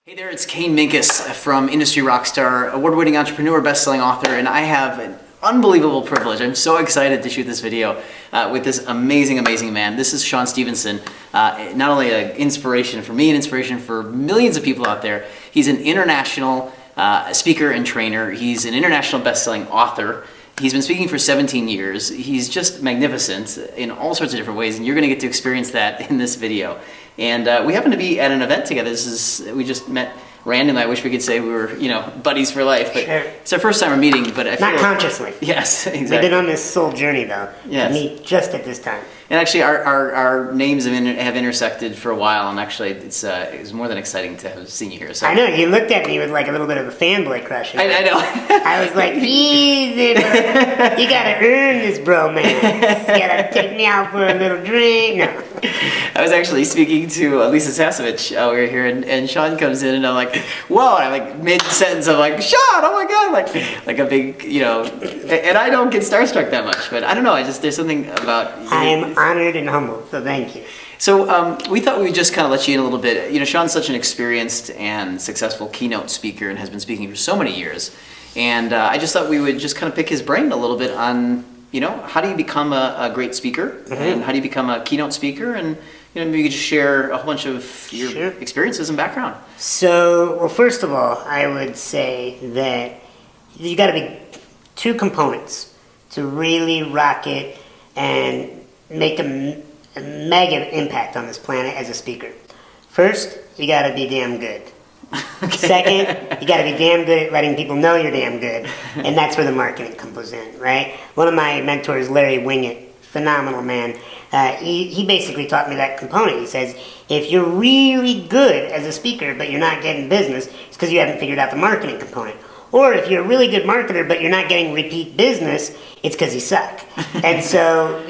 Hey there, it's Kane Minkus from Industry Rockstar, award-winning entrepreneur, best-selling author, and I have an unbelievable privilege. I'm so excited to shoot this video with this amazing, amazing man. This is Sean Stephenson, not only an inspiration for me, an inspiration for millions of people out there. He's an international speaker and trainer. He's an international best-selling author. He's been speaking for 17 years. He's just magnificent in all sorts of different ways, and you're going to get to experience that in this video. And we happen to be at an event together. We just met randomly. I wish we could say we were, buddies for life, but Sure. It's our first time we're meeting. But I feel Not consciously. Yes, exactly. We've been on this soul journey though. Yes. To meet just at this time. And actually, our names have intersected for a while, and actually, it's more than exciting to have seen you here. So I know you looked at me with like a little bit of a fanboy crush. I know. I was like, easy, bro. You gotta earn this bromance. You gotta take me out for a little drink. No. I was actually speaking to Lisa Sasovich over here, and Sean comes in, and I'm like, whoa, and I'm like mid-sentence, I'm like, Sean, oh my God, like a big, and I don't get starstruck that much, but I don't know, there's something about you. I am honored and humbled, so thank you. So we thought we would just kind of let you in a little bit. Sean's such an experienced and successful keynote speaker and has been speaking for so many years, and I just thought we would just kind of pick his brain a little bit on, how do you become a great speaker, and how do you become a keynote speaker, and maybe you could just share a whole bunch of your experiences and background. So, well, first of all, I would say that you got to be two components to really rock it and make a mega impact on this planet as a speaker. First, you got to be damn good. Okay. Second, you got to be damn good at letting people know you're damn good, and that's where the marketing comes in, right? One of my mentors, Larry Wingett, phenomenal man, he basically taught me that component. He says, if you're really good as a speaker but you're not getting business, it's because you haven't figured out the marketing component. Or if you're a really good marketer but you're not getting repeat business, it's because you suck. And so,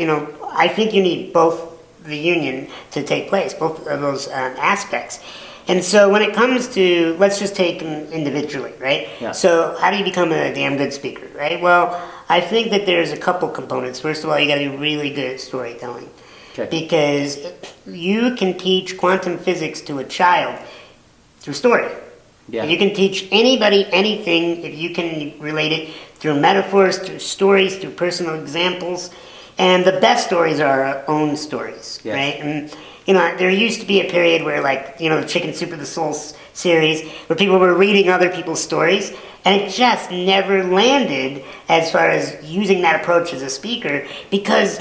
I think you need both the union to take place, both of those aspects. And so when it comes to, let's just take them individually, right? Yeah. So how do you become a damn good speaker, right? Well, I think that there's a couple components. First of all, you got to be really good at storytelling. Okay. Because you can teach quantum physics to a child through story. Yeah. You can teach anybody anything if you can relate it through metaphors, through stories, through personal examples. And the best stories are our own stories, yes. Right? And there used to be a period where, the Chicken Soup of the Soul series, where people were reading other people's stories, and it just never landed as far as using that approach as a speaker because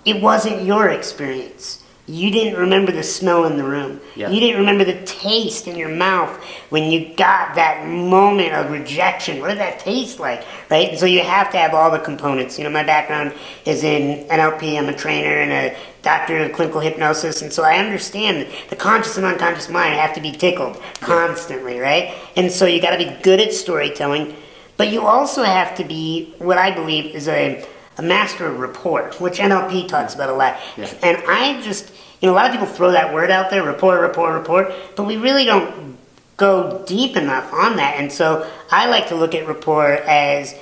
it wasn't your experience. You didn't remember the smell in the room. Yeah. You didn't remember the taste in your mouth when you got that moment of rejection. What did that taste like, right? And so you have to have all the components. My background is in NLP. I'm a trainer and a doctor of clinical hypnosis, and so I understand the conscious and unconscious mind have to be tickled constantly, right? And so you got to be good at storytelling, but you also have to be what I believe is a master of rapport, which NLP talks about a lot. Yeah. And I just, a lot of people throw that word out there, rapport, but we really don't go deep enough on that. And so I like to look at rapport as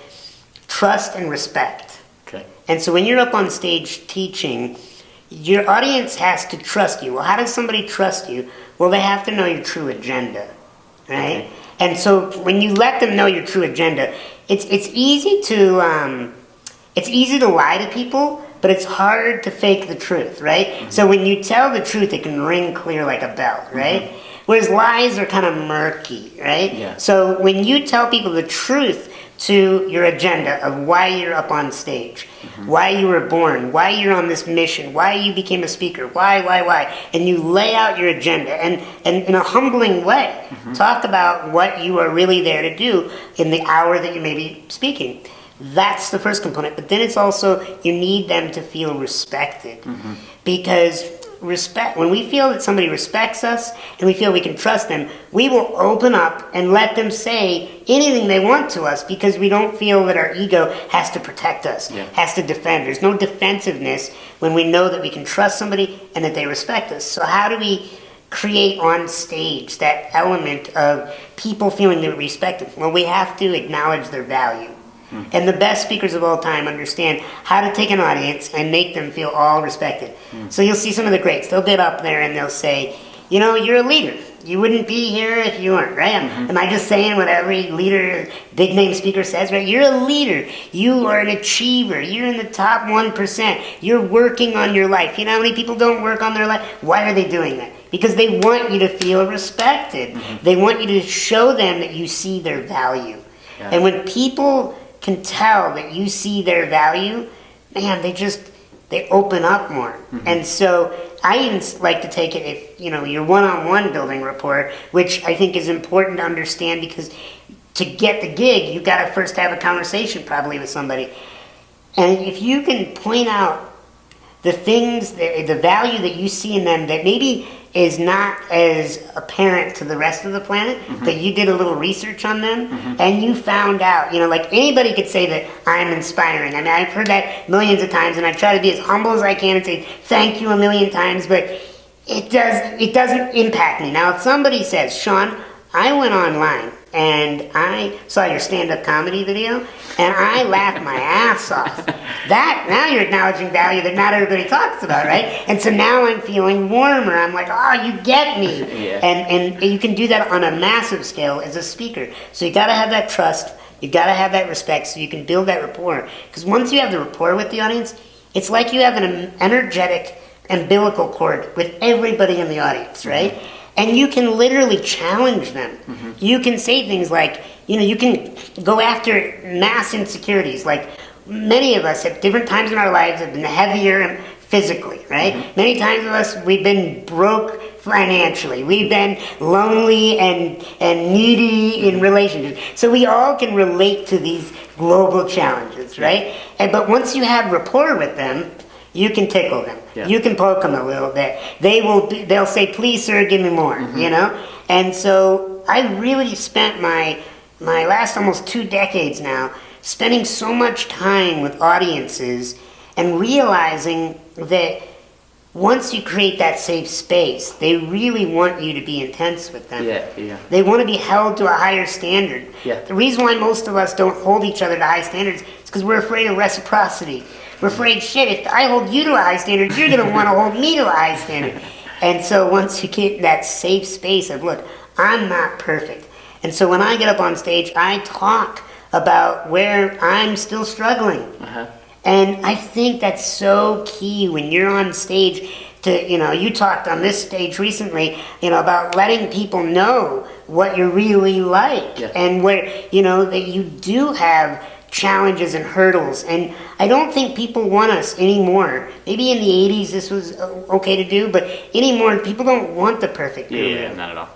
trust and respect. Okay. And so when you're up on stage teaching, your audience has to trust you. Well, how does somebody trust you? Well, they have to know your true agenda, right? Okay. And so when you let them know your true agenda, it's easy to lie to people, but it's hard to fake the truth, right? Mm-hmm. So when you tell the truth, it can ring clear like a bell, right? Mm-hmm. Whereas lies are kind of murky, right? Yeah. So when you tell people the truth to your agenda of why you're up on stage, why you were born, why you're on this mission, why you became a speaker, why, and you lay out your agenda and in a humbling way, talk about what you are really there to do in the hour that you may be speaking. That's the first component. But then it's also, you need them to feel respected. Because when we feel that somebody respects us and we feel we can trust them, we will open up and let them say anything they want to us because we don't feel that our ego has to protect us, has to defend. There's no defensiveness when we know that we can trust somebody and that they respect us. So how do we create on stage that element of people feeling they're respected? Well, we have to acknowledge their value. And the best speakers of all time understand how to take an audience and make them feel all respected. So you'll see some of the greats. They'll get up there and they'll say, you're a leader. You wouldn't be here if you weren't, right? Am I just saying what every leader, big name speaker says, right? You're a leader. You are an achiever. You're in the top 1%. You're working on your life. You know how many people don't work on their life? Why are they doing that? Because they want you to feel respected. They want you to show them that you see their value. Yeah. And when people can tell that you see their value, man, they open up more. And so I even like to take it if, your one-on-one building rapport, which I think is important to understand, because to get the gig, you got to first have a conversation probably with somebody. And if you can point out the things, the value that you see in them that maybe is not as apparent to the rest of the planet, that you did a little research on them, and you found out, like anybody could say that I'm inspiring. I mean, I've heard that millions of times, and I try to be as humble as I can and say thank you a million times, but it doesn't impact me. Now, if somebody says, Sean, I went online and I saw your stand-up comedy video and I laughed my ass off. Now you're acknowledging value that not everybody talks about, right? And so now I'm feeling warmer. I'm like, oh, you get me. Yeah. And you can do that on a massive scale as a speaker. So you got to have that trust. You got to have that respect so you can build that rapport. Because once you have the rapport with the audience, it's like you have an energetic umbilical cord with everybody in the audience, right? And you can literally challenge them. You can say things like, you can go after mass insecurities. Like many of us at different times in our lives have been heavier physically, right? Many times of us, we've been broke financially. We've been lonely and needy in relationships. So we all can relate to these global challenges, right? But once you have rapport with them, you can tickle them. Yeah. You can poke them a little bit. They'll say, please, sir, give me more, And so I really spent my last almost 2 decades now spending so much time with audiences and realizing that once you create that safe space, they really want you to be intense with them. Yeah. They want to be held to a higher standard. Yeah. The reason why most of us don't hold each other to high standards is because we're afraid of reciprocity. We're afraid, shit, if I hold you to a high standard, you're going to want to hold me to a high standard. And so once you get that safe space of, look, I'm not perfect. And so when I get up on stage, I talk about where I'm still struggling. And I think that's so key when you're on stage to, you talked on this stage recently, about letting people know what you're really like. And where, that you do have challenges and hurdles. And I don't think people want us anymore. Maybe in the 80s this was okay to do, but anymore people don't want the perfect guru. Yeah, not at all.